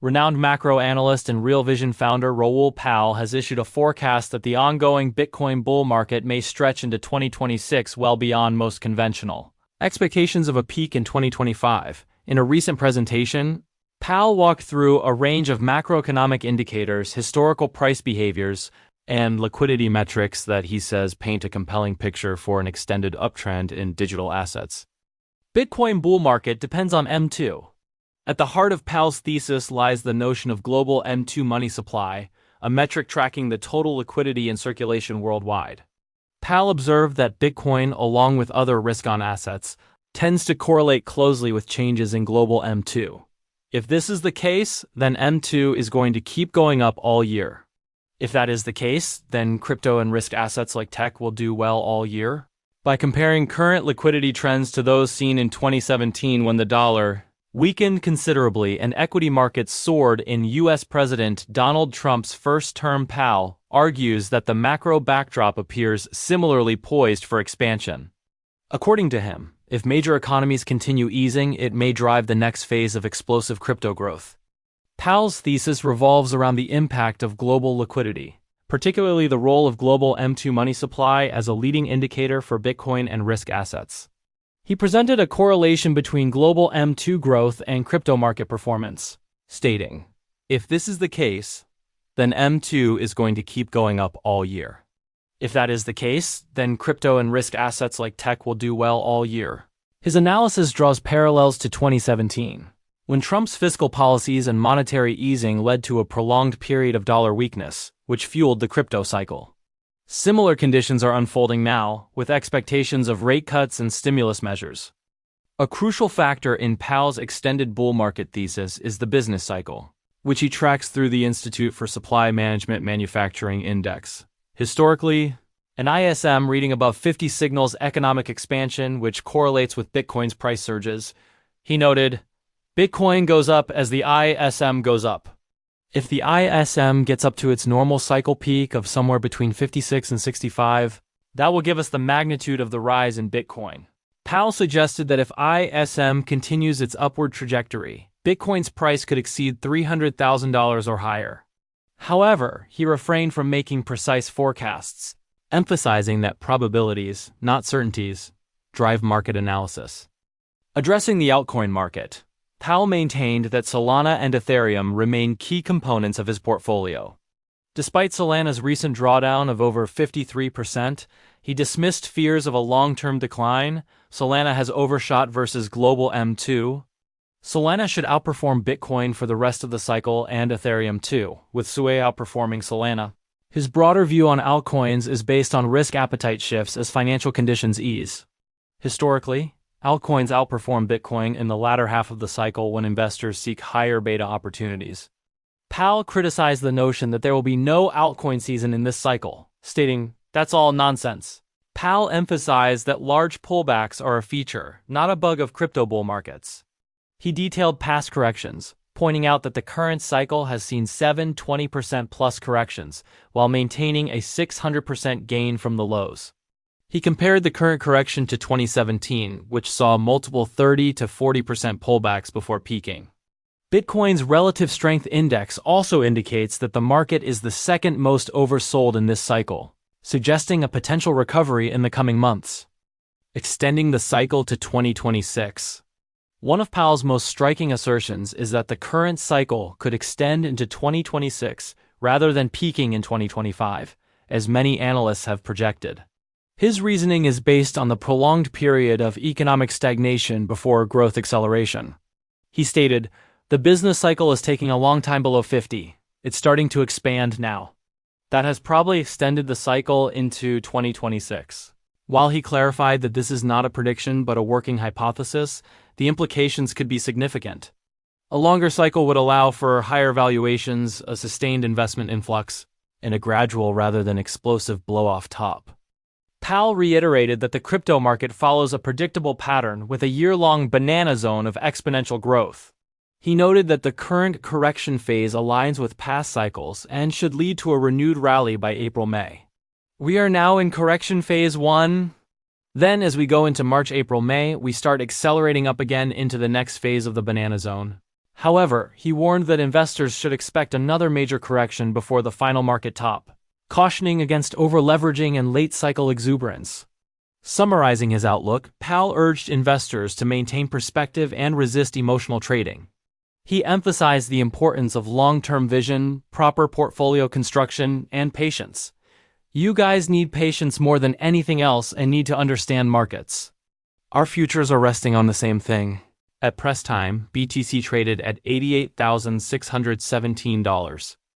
Renowned macro analyst and Real Vision founder Raoul Pal has issued a forecast that the ongoing Bitcoin bull market may stretch into 2026 well beyond most conventional expectations of a peak in 2025. In a recent presentation, Pal walked through a range of macroeconomic indicators, historical price behaviors, and liquidity metrics that he says paint a compelling picture for an extended uptrend in digital assets. Bitcoin bull market depends on M2. At the heart of Pal's thesis lies the notion of global M2 money supply, a metric tracking the total liquidity in circulation worldwide. Pal observed that Bitcoin, along with other risk-on assets, tends to correlate closely with changes in global M2. If this is the case, then M2 is going to keep going up all year. If that is the case, then crypto and risk assets like tech will do well all year. By comparing current liquidity trends to those seen in 2017 when the dollar weakened considerably and equity markets soared in U.S. President Donald Trump's first term, Pal argues that the macro backdrop appears similarly poised for expansion. According to him, if major economies continue easing, it may drive the next phase of explosive crypto growth. Pal's thesis revolves around the impact of global liquidity, particularly the role of global M2 money supply as a leading indicator for Bitcoin and risk assets. He presented a correlation between global M2 growth and crypto market performance, stating, "If this is the case, then M2 is going to keep going up all year. If that is the case, then crypto and risk assets like tech will do well all year." His analysis draws parallels to 2017, when Trump's fiscal policies and monetary easing led to a prolonged period of dollar weakness, which fueled the crypto cycle. Similar conditions are unfolding now, with expectations of rate cuts and stimulus measures. A crucial factor in Pal's extended bull market thesis is the business cycle, which he tracks through the Institute for Supply Management Manufacturing Index. Historically, an ISM reading above 50 signals economic expansion, which correlates with Bitcoin's price surges. He noted, "Bitcoin goes up as the ISM goes up. If the ISM gets up to its normal cycle peak of somewhere between 56 and 65, that will give us the magnitude of the rise in Bitcoin." Pal suggested that if ISM continues its upward trajectory, Bitcoin's price could exceed $300,000 or higher. However, he refrained from making precise forecasts, emphasizing that probabilities, not certainties, drive market analysis. Addressing the altcoin market, Pal maintained that Solana and Ethereum remain key components of his portfolio. Despite Solana's recent drawdown of over 53%, he dismissed fears of a long-term decline. Solana has overshot versus global M2. Solana should outperform Bitcoin for the rest of the cycle and Ethereum too, with Sui outperforming Solana. His broader view on altcoins is based on risk appetite shifts as financial conditions ease. Historically, altcoins outperform Bitcoin in the latter half of the cycle when investors seek higher beta opportunities. Pal criticized the notion that there will be no altcoin season in this cycle, stating, "That's all nonsense." Pal emphasized that large pullbacks are a feature, not a bug of crypto bull markets. He detailed past corrections, pointing out that the current cycle has seen 20% plus corrections, while maintaining a 600% gain from the lows. He compared the current correction to 2017, which saw multiple 30 to 40% pullbacks before peaking. Bitcoin's relative strength index also indicates that the market is the second most oversold in this cycle, suggesting a potential recovery in the coming months. Extending the cycle to 2026. One of Pal's most striking assertions is that the current cycle could extend into 2026 rather than peaking in 2025, as many analysts have projected. His reasoning is based on the prolonged period of economic stagnation before growth acceleration. He stated, "The business cycle is taking a long time below 50. It's starting to expand now. That has probably extended the cycle into 2026. While he clarified that this is not a prediction but a working hypothesis, the implications could be significant. A longer cycle would allow for higher valuations, a sustained investment influx, and a gradual rather than explosive blow-off top. Pal reiterated that the crypto market follows a predictable pattern with a year-long banana zone of exponential growth. He noted that the current correction phase aligns with past cycles and should lead to a renewed rally by April-May. We are now in correction phase 1. Then, as we go into March, April, May, we start accelerating up again into the next phase of the banana zone. However, he warned that investors should expect another major correction before the final market top, cautioning against over-leveraging and late-cycle exuberance. Summarizing his outlook, Pal urged investors to maintain perspective and resist emotional trading. He emphasized the importance of long-term vision, proper portfolio construction, and patience. You guys need patience more than anything else and need to understand markets. Our futures are resting on the same thing. At press time, BTC traded at $88,617.